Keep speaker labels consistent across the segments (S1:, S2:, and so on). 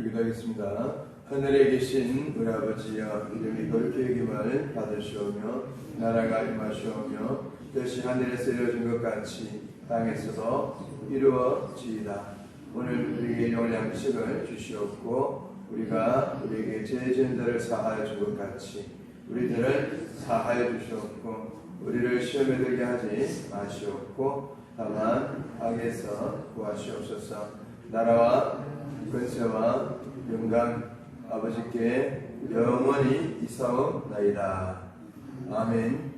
S1: 기도하겠습니다. 하늘에 계신 우리 아버지여, 이름이 거룩히 여김을 받으시오며 나라가 임하시오며 뜻이 하늘에서 이루어진 것 같이 땅에서도 이루어지이다. 오늘 우리에게 일용할 양식을 주시옵고 우리가 우리에게 죄 지은 자를 사하여 준 것 같이 우리들을 사하여 주시옵고 우리를 시험에 들게 하지 마시옵고 다만 악에서 구하시옵소서. 나라와 권세와 영광 아버지께 영원히 있사옵나이다. 아멘.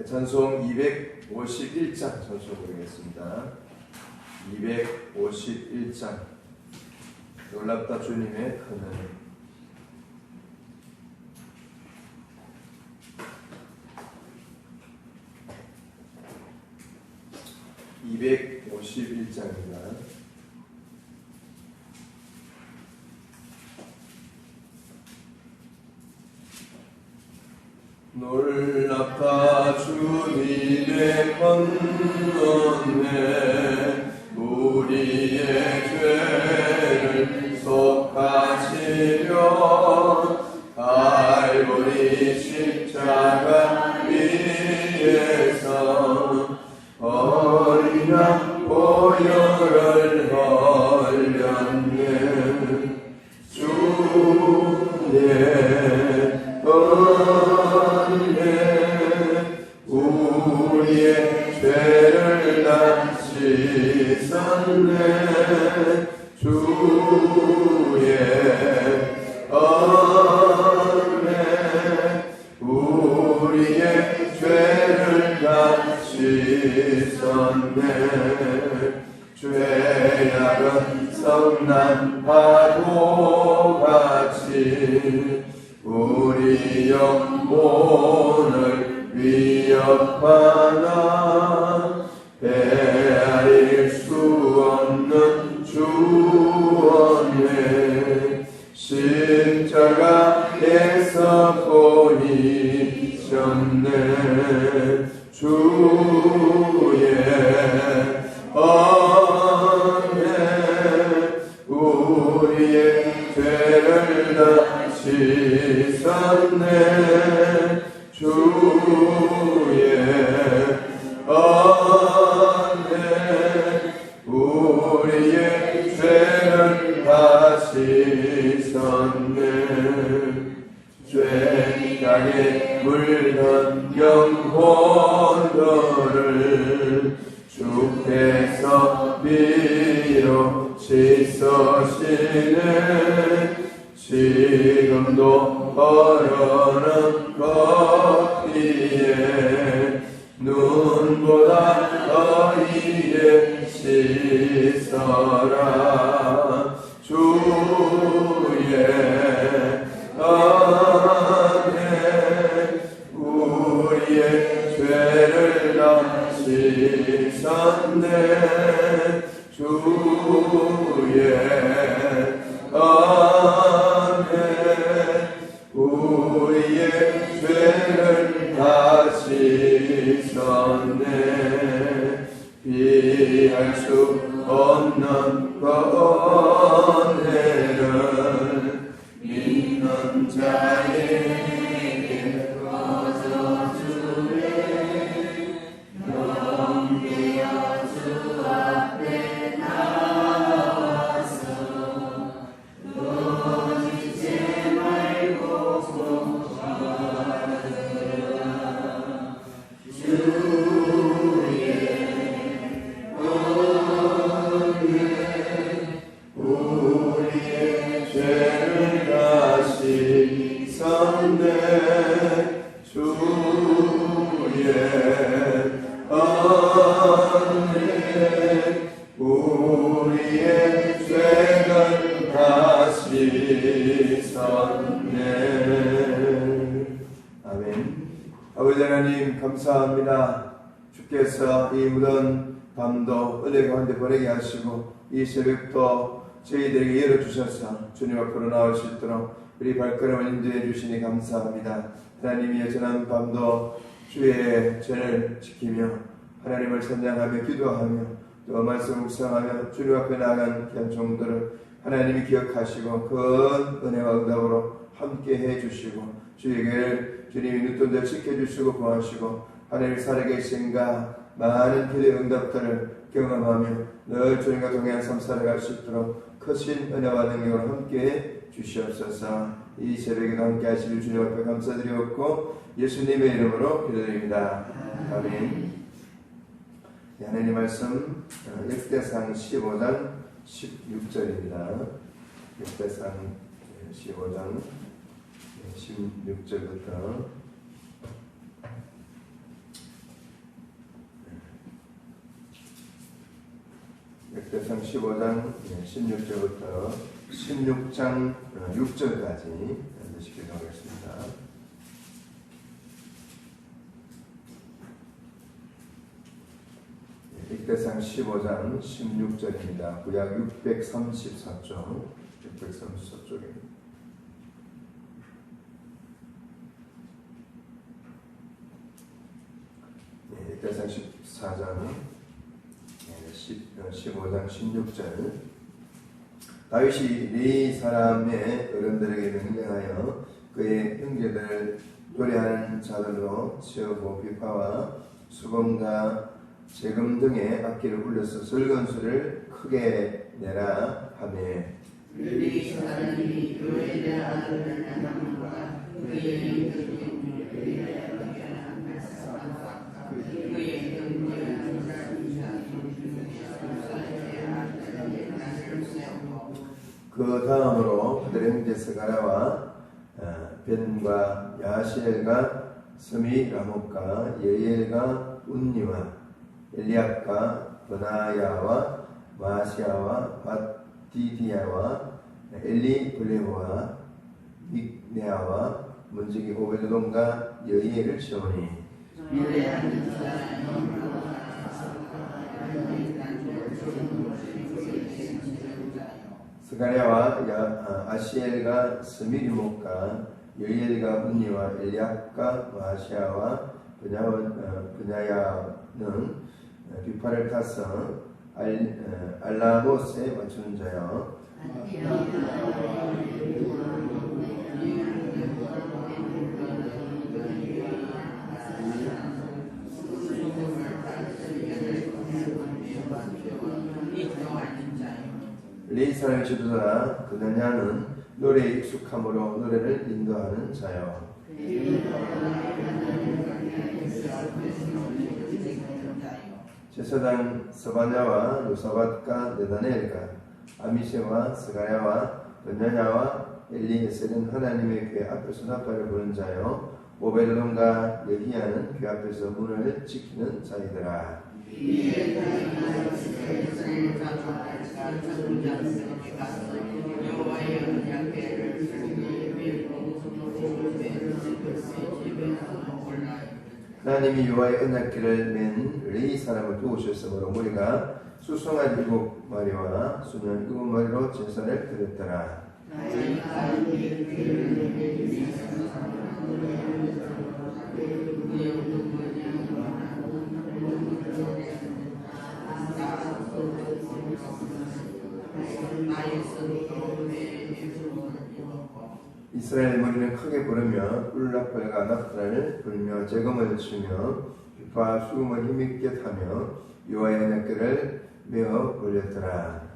S1: 찬송 251장 찬송 부르겠습니다. 251장 놀랍다 주님의 큰은. (251장입니다) 놀랍다 주님의 권능에 우리의 죄를 속하시려 갈보리 십자가 위에서 어린 양 보혈을 흘렸네. 주의 우리의 죄를 다 씻었네. 주의 은혜 우리의 죄를 다 씻었네. 죄악은 성난 파도같이 우리 영혼을 위협하나 헤아릴 수 없는 주원의 십자가에서 보이셨네. 주의 은혜 우리의 죄를 다 씻었네. 주의 은혜 우리의 죄를 다 씻었네. 죄악에 물든 영혼들을 주께서 비로 씻으시네. 지금도 흐르는 걷기에 눈보다 더 이에 씻어라. 주의 은혜 우리의 죄를 다 씻었네. 주의 은혜 우리의 죄를 다 씻었네. 피할 수 없는 그 은혜를 믿는 자에게 거저주네. 넘겨 주 앞에 나와서 놓치지 말고 고하라. 주의 우리의 죄를 다 씻었네. 주의 은혜 우리의 죄를 다 씻었네. 아멘. 아버지 하나님 감사합니다. 주께서 이 무더운 밤도 은혜 가운데 보내게 하시고 이 새벽도 저희들에게 열어주셔서 주님 앞으로 나올 수 있도록 우리 발걸음을 인도해 주시니 감사합니다. 하나님이 여전한 밤도 주의 죄를 지키며 하나님을 찬양하며 기도하며 또 말씀 묵상하며 주님 앞에 나아간 귀한 종들을 하나님이 기억하시고 큰 은혜와 응답으로 함께 해주시고 주에게 주님이 눈동자 지켜주시고 보호하시고 하나님 살아계신가 많은 기도의 응답들을 경험하며 늘 주님과 동행한 삶 살아갈 수 있도록 크신 은혜와 능력을 함께 주시옵소서. 이 새벽에도 함께 하시길 주님 앞에 감사드리옵고 예수님의 이름으로 기도드립니다. 아멘. 하나님 말씀 역대상 15장 16절입니다. 역대상 15장 16절부터 역대상 15장 16절부터 16장 6절까지 반드시 기도하겠습니다. 역대상 15장 16절입니다. 구약 634쪽 634쪽입니다. 역대상 14장 15장 16절 다윗이 네 사람의 어른들에게 명령하여 그의 형제들을 노래하는 자들로 세우고 비파와 수금과 재금 등의 악기를 울려서 설건수를 크게 내라 하며
S2: 네 사람이 노래를 하는 하나님과 그의
S1: 그 다음으로 그들의 형제 스가랴와 벤과 야시엘과 스미라목과 예엘과 운니와 엘리압과 버나야와 마시아와 밧디디야와 엘리블레호와 믹네아와 문지기 오베드돔과 여이엘을 세우니
S2: 노래하는 자는
S1: 스가랴와 아시엘과 스미리목과 여이엘과 운니와 엘리압과 마시아와 분야야는 비파를 타서 알라못에 맞추는 자여 레이 사람의 지도자 그느냐는 노래에 익숙함으로 노래를 인도하는 자요 제사장 스바냐와 요사밧과 네다넬과 아미세와 스가랴와 번야냐와 엘리에셀은 하나님의 궤 앞에서 나팔을 부는 자요 오베드돔과 여히야는 궤 앞에서 문을 지키는 자이더라. 하나님이 여호와의 언약궤를 맨 레이 사람을 도우셨으므로 무리가 수송아지 7마리와 수년 7마리로 제사를 드렸더라. 이스라엘 무리는 크게 부르며 꿀나팔과 나팔을 불며 재금을 치며 비파 수금을 힘있게 타며 여호와의 언약궤를 메어 올렸더라.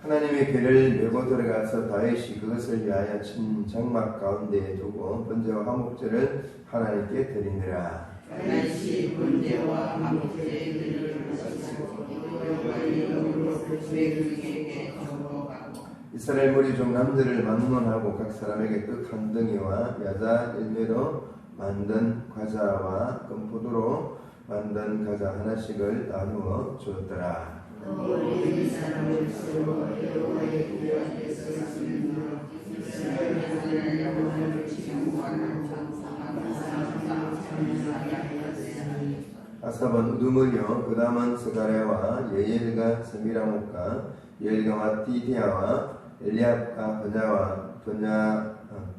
S1: 하나님의 궤를 메고 들어가서 다윗이 그것을 위하여 친 장막 가운데에 두고 번제와 화목제를 하나님께 드리니라.
S2: 다윗이 번제와 화목제를
S1: 이스라엘 무리 중 남들을 막론하고 각 사람에게 떡 한 덩이와 야자 열매로 만든 과자와 금포도로 만든 과자 하나씩을 나누어 주었더라. 아삽은 우두머리요 그 다음은 스가랴와 예엘과 스미라목과 예엘과 밧디디야와 엘리압과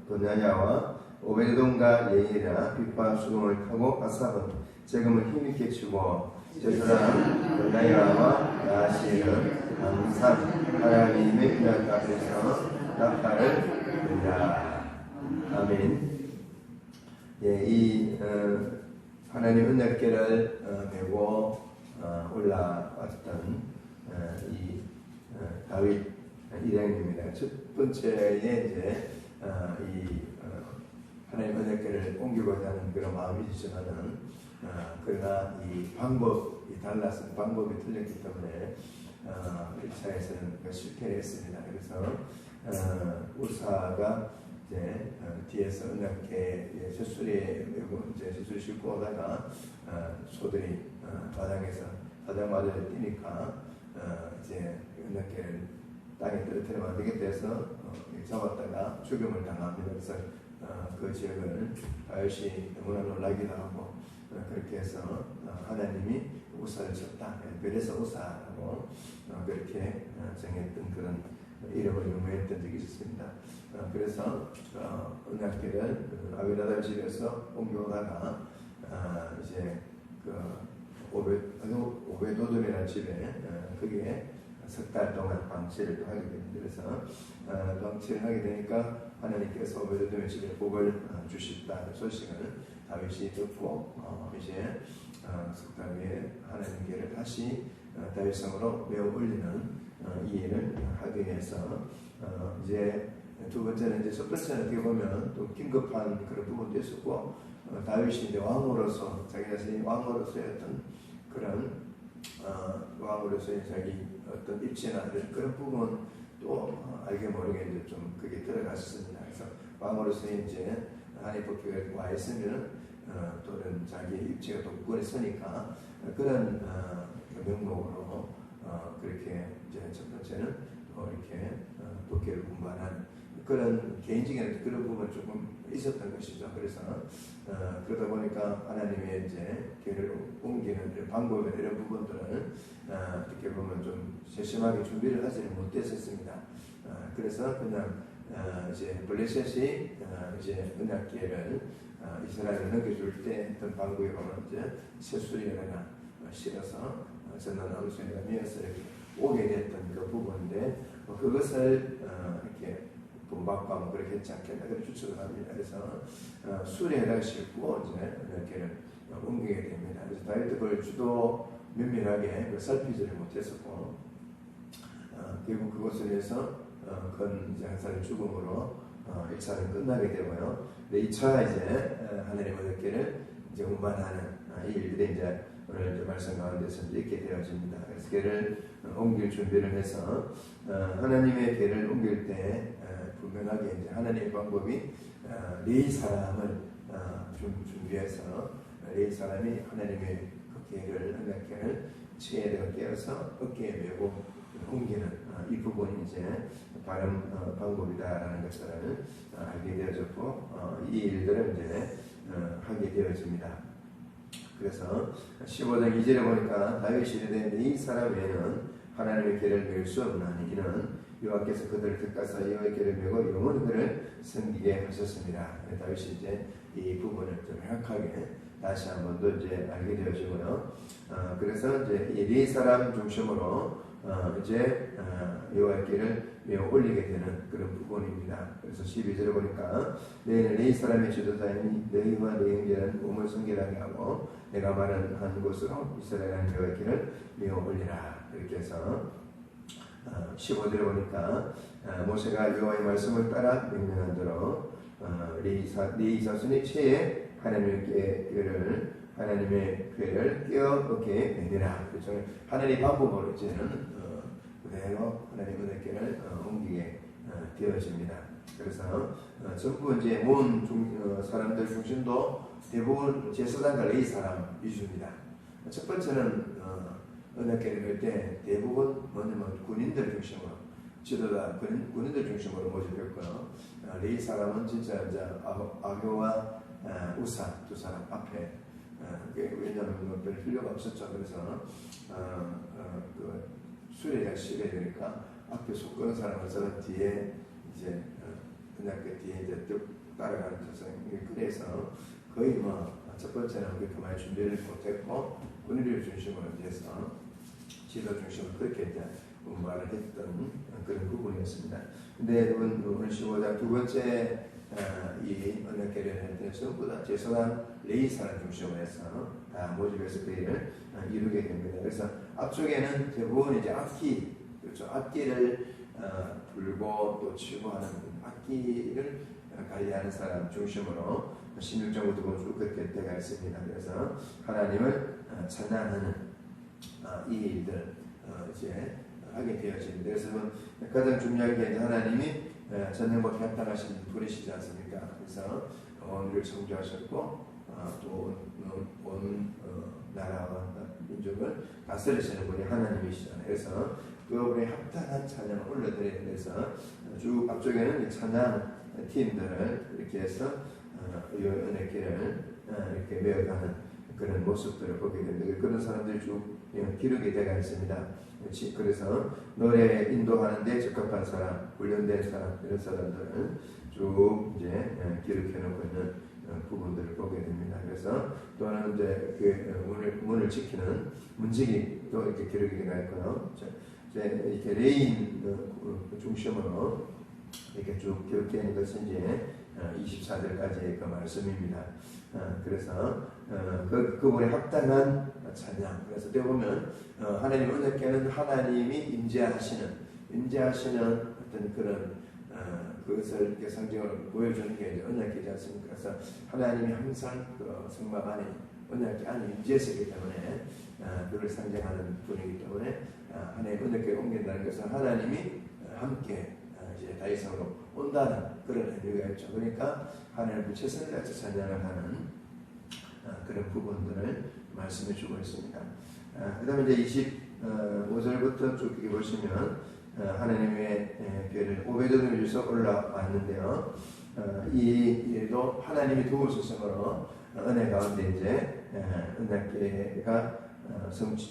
S1: 도냐냐와 오베데돔과 예일이나 빛과 수금을 타고 아삽은 재금을 힘있게 치고 제사장 도냐야와 야시는 항상 하나님의 은혜 앞에서 나팔을 불라. 아멘. 예, 이 하나님 은혜궤를 메고 올라왔던 이 다윗 일행입니다. 첫 번째에 이제 이 하나님 은혜궤를 옮기고자 하는 그런 마음이지만은 그러나 이 방법이 달라서 방법이 틀렸기 때문에 1차에서는 실패를 했습니다. 그래서 우사가 이제 뒤에서 은혜궤 젖소리에 이제 젖소리 싣고 오다가 소들이 바닥마저 뛰니까 이제 은혜궤를 땅에 떨어뜨리면 안 되겠다 해서 잡았다가 죽임을 당합니다. 그래서 그 지역을 다윗이 너무나 놀라기도 하고 그렇게 해서 하나님이 우사를 쳤다. 그래서 우사라고 그렇게 정했던 그런 이름을 유명했던 적이 있었습니다. 그래서 은혜궤를 아비나답 집에서 옮겨오다가 이제 그 오베도돔이라는 집에 거기에 석 달 동안 방치를 하게 됩니다. 그래서 방치를 하게 되니까 하나님께서 오베도돔의 집에 복을 주셨다는 소식을 다윗이 듣고 이제 석 달 후에 하나님께를 다시 다윗성으로 메어 올리는 이 일을 하기 위해서 이제 두 번째는 이제 첫 번째는 어떻게 보면 또 긴급한 그런 부분도 있었고 다윗이 이제 왕으로서 자기 자신이 왕으로서의 어떤 그런 왕으로서의 자기 어떤 입지나 그런 부분 또 알게 모르게 이제 좀 그게 들어갔습니다. 그래서 왕으로서의 이제 하나님 법궤가 와 있으면 또는 자기 입지가 독권에 서니까 그런 명목으로 그렇게 이제 첫 번째는 이렇게 법궤를 운반한 그런 개인적인 그런 부분 조금 있었던 것이죠. 그래서 그러다 보니까 하나님의 이제 궤를 옮기는 이런 방법이나 이런 부분들은 어떻게 보면 좀 세심하게 준비를 하지 못했었습니다. 그래서 그냥 이제 블레셋이 이제 은혜궤를 이스라엘을 넘겨줄 때 했던 방법이 보면 이제 새수리에다가 실어서 전남 암수에다가 미어서 이렇게 오게 됐던 그 부분인데 그것을 이렇게 본박과 뭐 그렇게 했지 않겠나 그렇게 추측을 합니다. 그래서 수레에다가 싣고 이제 은혜궤를 옮기게 됩니다. 그래서 다윗도 그걸 주도 면밀하게 살피지를 못했었고 결국 그것을 위해서 건 이제 한 사람의 죽음으로 1차는 끝나게 되고요. 2차 이제 하나님의 은혜궤를 이제 운반하는 이 일들이 이제 오늘 이제 말씀 가운데서 있게 되어집니다. 그래서 궤를 옮길 준비를 해서 하나님의 궤를 옮길 때 분명하게 이제 하나님의 방법이 네 사람을 준비해서 네 사람이 하나님의 그 궤를 은혜궤를 치에다가 떼어서 어깨에 메고 옮기는 이 부분이 이제 바른 방법이다라는 것을 알게 되어졌고 이 일들을 이제 하게 되어집니다. 그래서 15장 2절에 보니까 다윗이 이르되 이 사람 외에는 하나님의 궤를 메울 수 없나니 이는 여호와께서 그들을 택하사 여호와의 궤를 메고 영원히 그를 섬기게 하셨습니다. 다윗이 이제 이 부분을 좀 명확하게 다시 한 번 더 이제 알게 되어지고요. 그래서 이제 이 네 사람 중심으로 이제 여호와의 궤를 메어 올리게 되는 그런 부분입니다. 그래서 12절에 보니까 너희는 네 사람의 지도자이니 너희와 네 형제는 우물 성결하게 하고 내가 말한 한 곳으로 이스라엘 한 여호와의 궤를 메어 올리라. 이렇게 해서 15절에 보니까 모세가 여호와의 말씀을 따라 명령한 대로 네 자손의 채에 하나님의 궤를 끼어 어깨에 매니라. 그렇죠. 하나님의 방법으로 이제는 그대로 하나님의 은혜궤를 옮기게 되어집니다. 그래서 전부 이제 모은 사람들 중심도 대부분 제사장과 레위 사람 위주입니다. 첫 번째는 은혜궤를 할 때 대부분 뭐냐면 군인들 중심으로 지도자 군인들 중심으로 모집했고요. 레위 사람은 진짜 이제 아교와 우사 두 사람 앞에 왜냐하면 별 필요가 없었죠. 그래서 그 수레가 실어야 되니까 앞에 속 끄는 사람은 저 뒤에 이제 은약계 뒤에 이제 쭉 따라가는 자성이 그래서 거의 뭐 첫 번째는 그렇게 많이 준비를 못했고 권위를 중심으로 해서 지도 중심으로 그렇게 이제 말을 했던 그런 부분이었습니다. 근데 오늘 15장 두 번째 이 언약계를 할 때는 전부 다 제사장 레이사를 중심으로 해서 다 모집해서 그 일을 이루게 됩니다. 그래서 앞쪽에는 대부분 이제 악기, 그렇죠. 악기를 불고 또 치고 하는 악기를 관리하는 사람 중심으로 16장부터 보면 쭉 그렇게 때가 있습니다. 그래서 하나님을 찬양하는 이 일들 이제 하게 되어집니다. 그래서 가장 중요한 게 하나님이 전능과 합당하신 분이시지 않습니까? 그래서 온 우리를 창조하셨고 또 온 나라와 민족을 다스리시는 분이 하나님이시잖아요. 그래서 그분의 합당한 찬양을 올려드리기 위해서 쭉 앞쪽에는 찬양 팀들을 이렇게 해서 이 은혜길을 이렇게 메어가는 그런 모습들을 보게 됩니다. 그런 사람들이 쭉 기록이 되어 있습니다. 그래서 노래 인도하는데 적합한 사람, 훈련된 사람 이런 사람들은 쭉 이제 기록해놓고 있는 부분들을 보게 됩니다. 그래서 또는 이제 그 문을 지키는 문지기 또 이렇게 기록이 되어 있고요. 이제 이렇게 레인 중심으로 이렇게 쭉 기록되는 것은 이제 24절까지의 그 말씀입니다. 그래서 그분의 합당한 찬양. 그래서 때 보면 하나님 은혜께는 하나님이 임재하시는 어떤 그런 그것을 이렇게 상징으로 보여주는 게 이제 언약계지 않습니까? 그래서 하나님이 항상 그 성막 안에 언약계 안에 임재하시기 때문에 그걸 상징하는 분이기 때문에 하나님 언약계를 옮긴다는 것은 하나님이 함께 이제 다윗성으로 온다는 그런 의미가 있죠. 그러니까 하나님을 최선을 다해서 찬양을 하는 그런 부분들을 말씀해 주고 있습니다. 그 다음에 이제 25절부터 쭉 보시면 하나님의 교회를 오베드돔에 주셔서 올라왔는데요. 이 일도 하나님이 도우셨으므로 은혜 가운데 이제 은혜가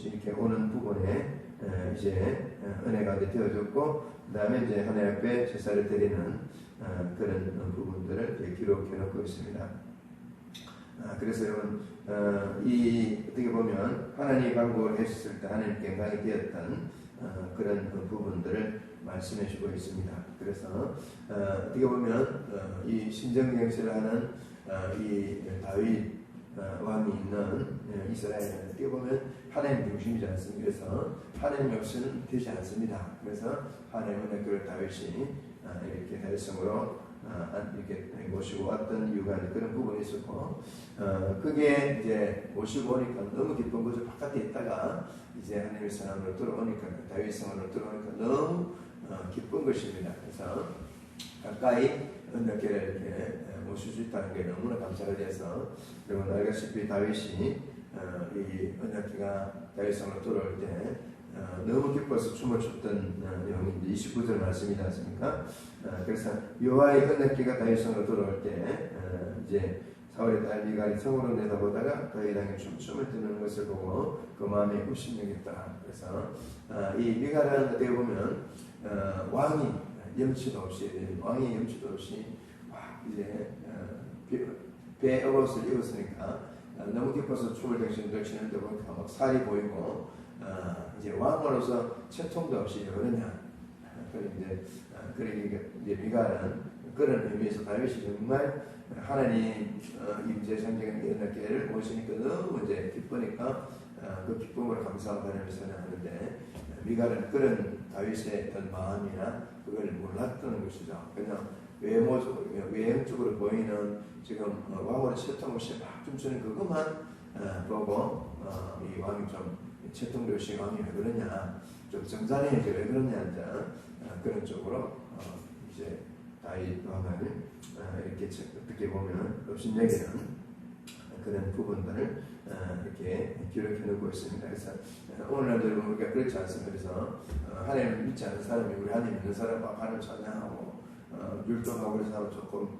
S1: 이렇게 오는 부분에 이제 은혜 가운데 되어졌고 그 다음에 이제 하나님 앞에 제사를 드리는 그런 부분들을 기록해 놓고 있습니다. 그래서 여러분 이 어떻게 보면 하나님이 방법을 했을 때 하나님께 영광이 되었던 그런 부분들을 말씀해 주고 있습니다. 그래서 어떻게 보면 이 신정경세를 하는 이 다윗 왕이 있는 이스라엘은 어떻게 보면 하나님 중심이지 않습니까? 그래서 하나님 없이는 되지 않습니다. 그래서 하나님은 그 다윗이 이렇게 달성으로 이렇게 모시고 왔던 이유가 그런 부분이 있었고, 그게 이제 모시고 오니까 너무 기쁜 거죠. 바깥에 있다가 이제 하나님의 사람으로 들어오니까, 다윗 성으로 들어오니까 너무 기쁜 것입니다. 그래서 가까이 은혜를 이렇게 모실 수 있다는 게 너무나 감사가 돼서, 여러분 알다시피 다윗이 이 은혜가 다윗 성으로 들어올 때 너무 기뻐서 춤을 췄던 내용이 29절 말씀이지 않습니까? 그래서 여호와의 은혜가 다윗성으로 들어올 때 이제 사울의 딸 미갈이 성으로 내다보다가 다윗 왕이 춤을 추는 것을 보고 그 마음에 웃심여겼다. 그래서 이 미갈은 어떻게 보면 왕이 염치도 없이 이제 배에 옷을 입었으니까 너무 기뻐서 춤을 덩신덩신는데 보니까 막 살이 보이고 이제 왕으로서 채통도 없이 그러냐. 그러니까 이제 미갈은 그런 의미에서 다윗이 정말 하나님 임재 상징하는 은혜를 모시니까 너무 이제 기쁘니까 그 기쁨으로 감사하고 하나님을 찬양하는데 미갈은 그런 다윗의 어떤 마음이나 그걸 몰랐던 것이죠. 그냥 외형적으로 보이는 지금 왕으로 채통 없이 막 춤추는 그것만 보고 이 왕이 좀 채통도 없이 왕이 왜 그러냐, 좀 정상해야지 왜 그러냐 그런 쪽으로 이제 다윗 왕을 이렇게 어떻게 보면 업신여기는 그런 부분들을 이렇게 기록해 놓고 있습니다. 그래서 오늘날도 우리가 그렇지 않습니다. 그래서 하나님을 믿지 않는 사람이 우리 하나님 믿는 사람과 하나님 찬양하고 율동하고 그래서 조금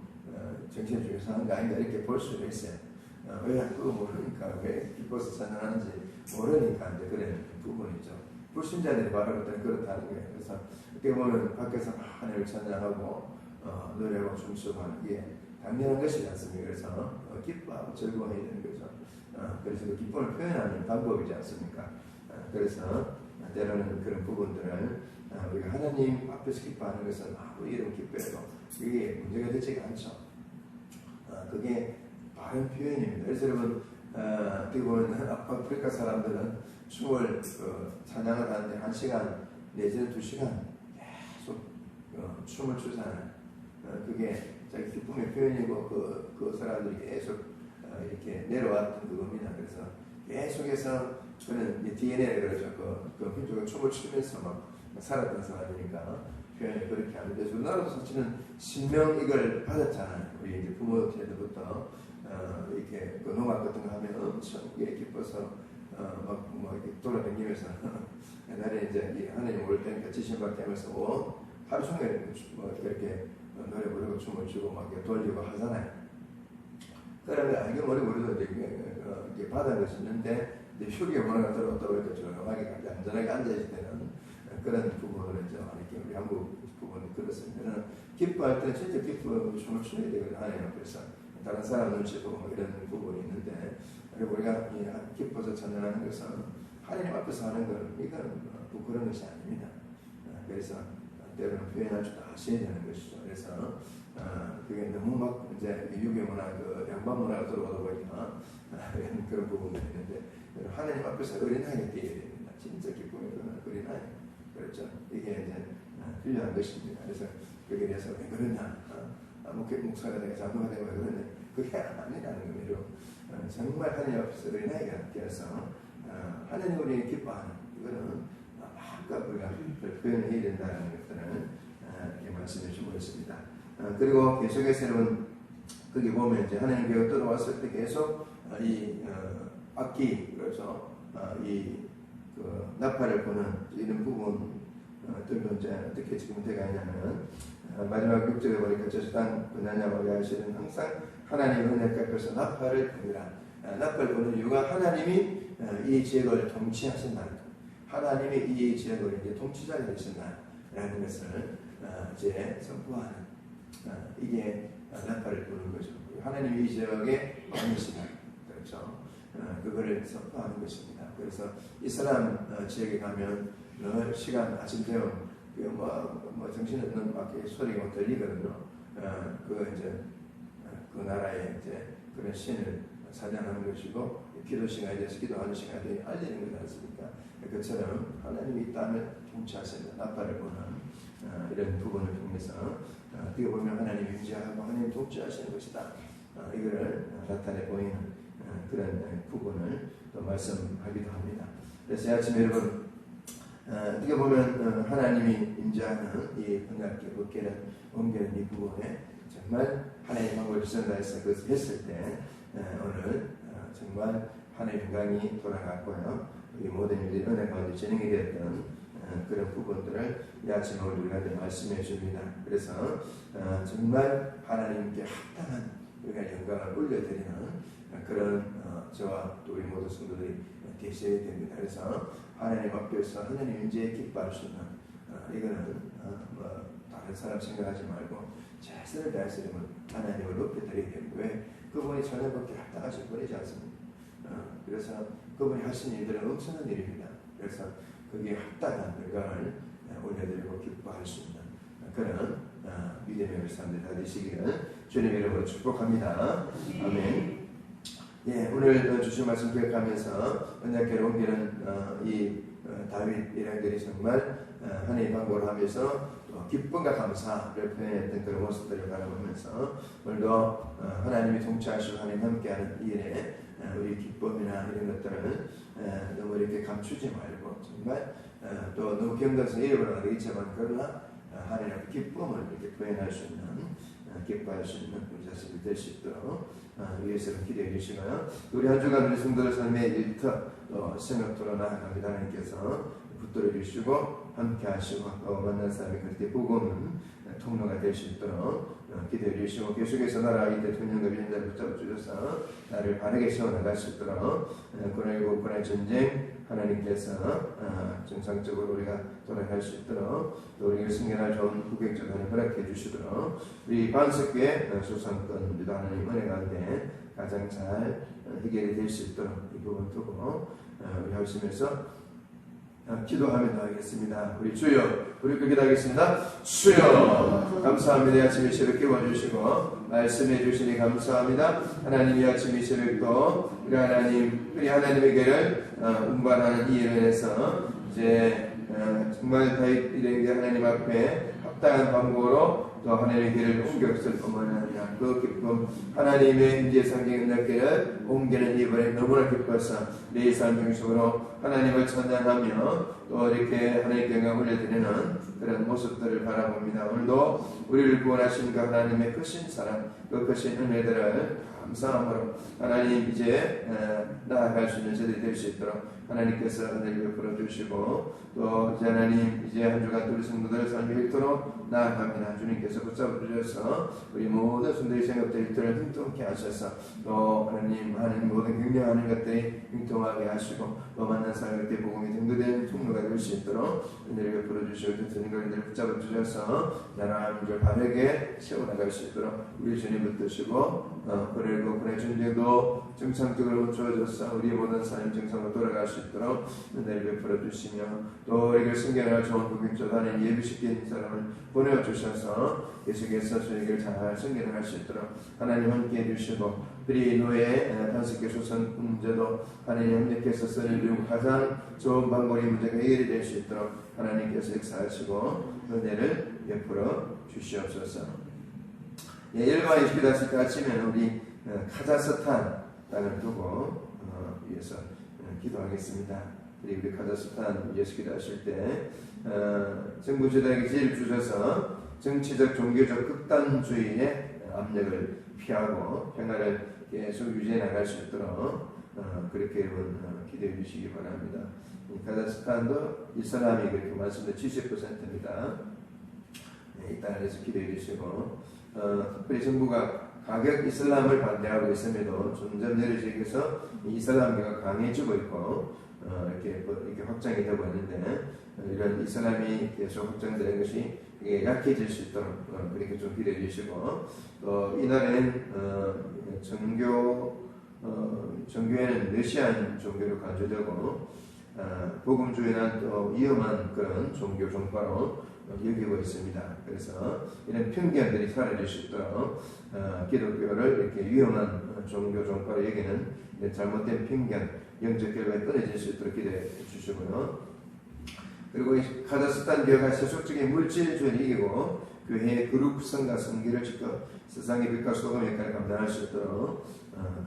S1: 정신 중에서 하는 거 아닌가 이렇게 볼 수도 있어요. 왜 그거 모르니까 왜 기뻐서 찬양하는지 모르니까 이제 그런 부분이죠. 불신자들이 말할 때는 그렇다는 거예요. 그래서 어떻게 보면 밖에서 막 하나님을 찬양하고 노래하고 춤추고 하는 게 당연한 것이지 않습니까? 그래서 기뻐하고 즐거워해야 되는 거죠. 그래서 그 기쁨을 표현하는 방법이지 않습니까? 그래서 때로는 그런 부분들을 우리가 하나님 앞에서 기뻐하는 것은 아무리 이름 기뻐해도 그게 문제가 되지가 않죠. 그게 바른 표현입니다. 그래서 여러분 어떻게 보면 아프리카 사람들은 춤을 찬양을 하는데 1시간 내지는 2시간 계속 춤을 추잖아요. 그게 자기 기쁨의 표현이고 그 사람들이 계속 이렇게 내려왔던 그겁니다. 그래서 계속해서 저는 DNA를 그러죠. 그 민족의 춤을 추면서 막 살았던 사람이니까 표현을 그렇게 하는데 우리나라도 사실은 신명 이걸 받았잖아요. 우리 이제 부모 세대부터 이렇게 그 농악 같은 거 하면 엄청 기뻐서 막 이렇게 돌아다니면서 옛날에 이제 하나님 올 때니까 지신받게 하면서 하루 종일 이렇게 노래 부르고 춤을 추고 막 돌리고 하잖아요. 그러면 이게 머리 부르도 이게 바다가 있는데 휴게 문화가 들어왔다 보니까 조용하게 안전하게 앉아있을 때는 그런 부분을 이제 이렇게 우리 한국 부분이 그렇습니다. 기뻐할 때는 진짜 기뻐 춤을 춰야 되거든요. 하나님 앞에서 다른 사람 눈치 보고 이런 부분이 있는데 그리고 우리가 기뻐서 찬양하는 것은 하나님 앞에서 하는 건 이건 부끄러운 것이 아닙니다. 그래서 때로는 표현할 줄 아셔야 되는 것이죠. 그래서 그게 너무 막 이제 유교 문화, 그 양반 문화가 들어오다 보니까 그런 부분들이 있는데 하나님 앞에서 어린아이가 되어야 됩니다. 진짜 기쁨이 그런 어린아이. 그렇죠. 이게 이제 필요한 것입니다. 그래서 그게 대해서 왜 그러냐? 목사가 되고 장로가 되고 왜 그러냐? 그게 아니라는 겁니다. 정말 하나님 앞에서 어린아이가 되어서 하나님 우리 기뻐하는 이거는 마음껏 우리가 표현해야 된다는 것들은 이렇게 말씀해 주고 있습니다. 그리고 계속해서 여러분 거기 보면 이제 하나님 교회가 들어왔을 때 계속 이 악기 그렇죠. 그 나팔을 부는 이런 부분들도 이제 어떻게 지금 되가 있냐면 마지막 6절에 보니까 저수단 분야냐고 야시는 항상 하나님 은혜 깎여서 나팔을 붑니다. 나팔을 부는 이유가 하나님이 이 지역을 통치하신다. 하나님이 이 지역을 이제 통치자가 되신다라는 것을 이제 선포하는 이게 나팔을 부는 거죠. 하나님이 이 지역의 왕이시다. 그렇죠. 그거를 선포하는 것입니다. 그래서 이슬람 지역에 가면 늘 시간 아침 되면 정신없는 막 소리가 들리거든요. 그 나라의 이제 그런 신을 사냥하는 것이고 기도 시간에 대해서 기도하는 시간에 알리는 거지 않습니까? 그처럼 하나님이 이 땅을 통치하신다. 나팔을 보는 이런 부분을 통해서 어떻게 보면 하나님 임재하고 하나님 통치하시는 것이다. 이거를 나타내 보이는 그런 부분을 또 말씀하기도 합니다. 그래서 아침에 여러분 어떻게 보면 하나님이 임재하는 이 번역기 어깨를 옮기는 이 부분에 정말 하나님의 방법을 전달해서 그것을 했을 때 오늘 정말 하나님의 영광이 돌아갔고요. 우리 모든 일들이 은혜 가운데 진행이 되었던 그런 부분들을 이 아침에 우리한테 말씀해 줍니다. 그래서 정말 하나님께 합당한 우리가 영광을 올려드리는 그런 저와 또 우리 모든 성도들이 되셔야 됩니다. 그래서 하나님 앞에서 하나님 임재에 기뻐할 수 있는 이거는 다른 사람 생각하지 말고 최선을 다해서 하나님을 높여드리게 됩니다. 왜? 그분이 전혀 그렇게 합당하신 분이지 않습니까? 그래서 그분이 하신 일들은 엄청난 일입니다. 그래서 거기에 합당한 영광을 올려드리고 기뻐할 수 있는 그런 믿음의 사람들 다 되시기를 주님 이름으로 축복합니다. 아멘. 예, 오늘 주신 말씀 기억하면서 언약궤를 옮기는 이 다윗 일행들이 정말 하나님 방법을 하면서 기쁨과 감사를 표현했던 그런 모습들을 바라보면서 오늘도 하나님이 통치하시고 하나님 함께하는 이 일에 우리 기쁨이나 이런 것들을 너무 이렇게 감추지 말고 정말 또 너무 경건해서 잃어버리면 안 되겠지만 그러나 하나님의 기쁨을 이렇게 표현할 수 있는 기뻐할 수 있는 우리 자신이 될 수 있도록 위해서는 기대해 주시고요. 우리 한 주간 우리 성도들 삶의 일터 생각토로 나아갑니다. 하나님께서 붙들어 주시고 함께 하시고 만난 사람이 그때 복음은 통로가 될 수 있도록 기대해 주시고 계속해서 나라 이 대통령과 위원장을 붙잡아 주셔서 나를 바르게 세워나갈 수 있도록 코로나19 전쟁 하나님께서 정상적으로 우리가 돌아갈 수 있도록 또 우리를 승리할 좋은 국격적 하나님 허락해 주시도록 우리 반석교회 소상권도 하나님 은혜 가운데 가장 잘 해결이 될 수 있도록 이 부분 두고 우리 하시면서 기도하며 나가겠습니다. 우리 주여, 우리 그렇게 나가겠습니다. 주여, 감사합니다. 이 아침 이 새벽 깨워주시고 말씀해 주시니 감사합니다. 하나님 이 아침 이 새벽도 우리 하나님에게를 운반하는 이 일을 해서 이제 정말 다윗에게 하나님 앞에 합당한 방법으로 또 하나님의 길을 옮겼을 뿐만 아니라 그 기쁨 하나님의 임재 상징의 날개를 옮기는 이번에 너무나 기뻐서 내 삶 중심으로 하나님을 찬양하며 또 이렇게 하나님께 영광을 올려드리는 그런 모습들을 바라봅니다. 오늘도 우리를 구원하신 그 하나님의 크신 사랑, 그 크신 은혜들을 감사함으로 하나님 이제 나아갈 수 있는 저들이 될 수 있도록 하나님께서 은혜를 베풀어 주시고 또 이제 하나님 이제 한 주간 우리 성도들 삶이 있도록 나아갑니다. 주님께서 붙잡아 주셔서 우리 모든 성도의 생각들 일들을 힘통케 하셔서 또 하나님 모든 경영하는 것들이 힘통하게 하시고 또 만난 사람 그때 복음이 전도되는 통로가 될 수 있도록 은혜를 베풀어 주시고 주님을 붙잡아 주셔서 나라를 바르게 세워나갈 수 있도록 우리 주님 붙드시고 그리고 보내준데도 정상적으로 주어져서 우리 모든 삶 정상으로 돌아갈 수 있도록 은혜를 베풀어 주시며 또 우리를 승계할 좋은 국민적 하나님 예비시킨 사람을 보내주셔서 계속해서 저희를 잘 승계할 수 있도록 하나님 함께해 주시고 우리 노예 단식교 소선 문제도 하나님 함께해서 써내리고 가장 좋은 방법이 문제가 해결이 될 수 있도록 하나님께서 역사하시고 은혜를 베풀어 주시옵소서. 일반인 기도하실 때 아침에는 우리 카자흐스탄 땅을 두고 위해서 기도하겠습니다. 우리 카자흐스탄 위해서 기도하실 때 정부 지도자에게 지혜를 주셔서 정치적 종교적 극단주의의 압력을 피하고 평화를 계속 유지해 나갈 수 있도록 그렇게 기도해 주시기 바랍니다. 카자흐스탄도 이슬람이 그렇게 많습니다. 70%입니다. 이 땅에서 기도해 주시고 특별히 정부가 가격 이슬람을 반대하고 있음에도 점점 내려지면서 이슬람교가 강해지고 있고 이렇게 확장이 되고 있는데 이런 이슬람이 계속 확장되는 것이 약해질 수 있도록 그렇게 좀 기대해 주시고 또 이날에는 정교회는 메시안 종교로 간주되고 복음주의는 또 위험한 그런 종교 종파로 여기고 있습니다. 그래서 이런 편견들이 사라질 수 있도록 기독교를 이렇게 위험한 종교 종파로 여기는 잘못된 편견, 영적 결과에 끊어질 수 있도록 기대해 주시고요. 그리고 이 카자흐스탄 교회가 세속적인 물질주의를 이기고 교회의 거룩성과 성기를 지켜 세상의 빛과 소금 역할을 감당할 수 있도록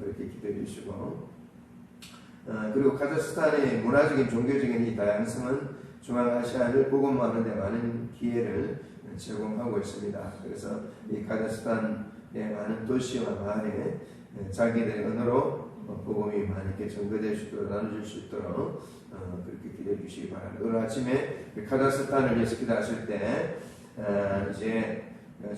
S1: 그렇게 기대해 주시고 그리고 카자흐스탄의 문화적인 종교적인 이 다양성은 중앙아시아를 복음하는 데 많은 기회를 제공하고 있습니다. 그래서 이 카자흐스탄의 많은 도시와 마을에 자기들의 언어로 복음이 많이 전거될 수 있도록 나눠질 수 있도록 그렇게 기대해 주시기 바랍니다. 오늘 아침에 카자흐스탄을 위해서 기도하실 때 이제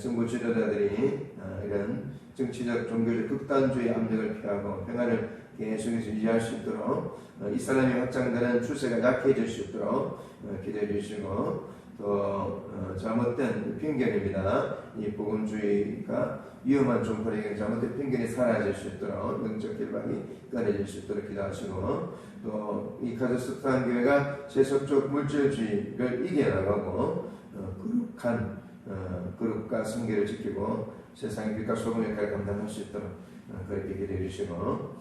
S1: 정부 지도자들이 이런 정치적 종교적 극단주의 압력을 피하고 평화를 계속해서 유지할 수 있도록 이슬람이 확장되는 추세가 약해질 수 있도록 기대해 주시고 또 잘못된 편견입니다. 이 복음주의가 위험한 종파에게 잘못된 편견이 사라질 수 있도록 영적 결박이 끊어질 수 있도록 기도하시고 또 이 카자흐스탄 교회가 세속적 물질주의를 이겨나가고 거룩과 성결을 지키고 세상의 빛과 소금의 역할을 감당할 수 있도록 그렇게 기대해 주시고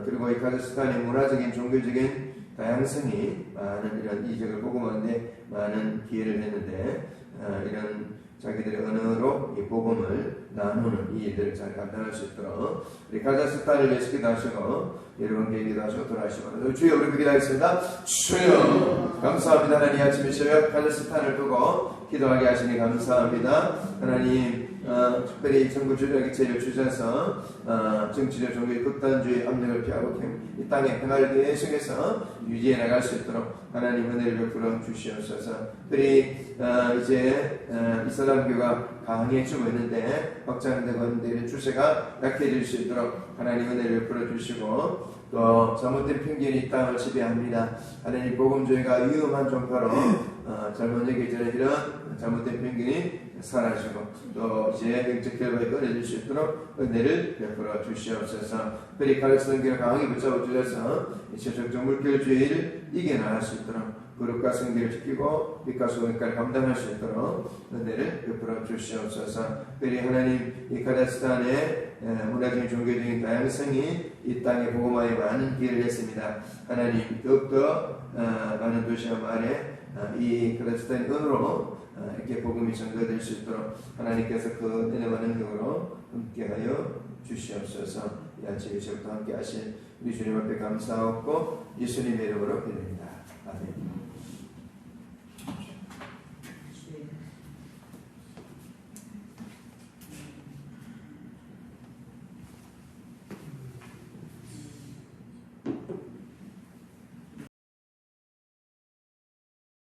S1: 그리고 이 카자흐스탄의 문화적인 종교적인 다양성이 많은 이런 이적을 복음하는데 많은 기회를 했는데 이런 자기들의 언어로 이 복음을 나누는 이 일들을 잘 감당할 수 있도록 우리 카자흐스탄을 위해서 기도하시고 여러분께 기도하시고 돌아가시고 주여 우리 기도하겠습니다. 주여 감사합니다. 하나님 아침 이 새벽 카자흐스탄을 두고 기도하게 하시니 감사합니다. 하나님 특별히 정부 주력이 제를 주셔서 정치적 종교의 극단주의 압력을 피하고 이 땅의 평화를 계속해서 유지해 나갈 수 있도록 하나님 은혜를 베풀어 주시옵소서. 특별히 이제 이슬람교가 강해지고 있는데 확장되고 있는데 이런 추세가 약해질 수 있도록 하나님 은혜를 베풀어 주시고 또 잘못된 편견이 이 땅을 지배합니다. 하나님 복음주의가 위험한 종파로 잘못 얘기 전에 이런 잘못된 편견이 사라지고 또 이제 영적 결과에 끊어질 수 있도록 은혜를 베풀어 주시옵소서. 그리 가르치는 길을 강하게 붙잡아 주셔서 세속적 물결주의를 이겨나갈 수 있도록 거룩과 성결을 지키고 빛과 소금까지 감당할 수 있도록 은혜를 베풀어 주시옵소서. 그리 하나님 이 카자흐스탄의 문화적인 종교적인 다양성이 이 땅에 복음화에 많은 기회를 했습니다. 하나님 더욱더 많은 도시와 마을에 이 카자흐스탄의 은으로 이렇게 복음이 전도될 수 있도록 하나님께서 그 은혜와 능력으로 함께하여 주시옵소서. 이 아침 이제부터 함께 하신 우리 주님 앞에 감사하고 예수님의 이름으로 기도합니다. 아멘.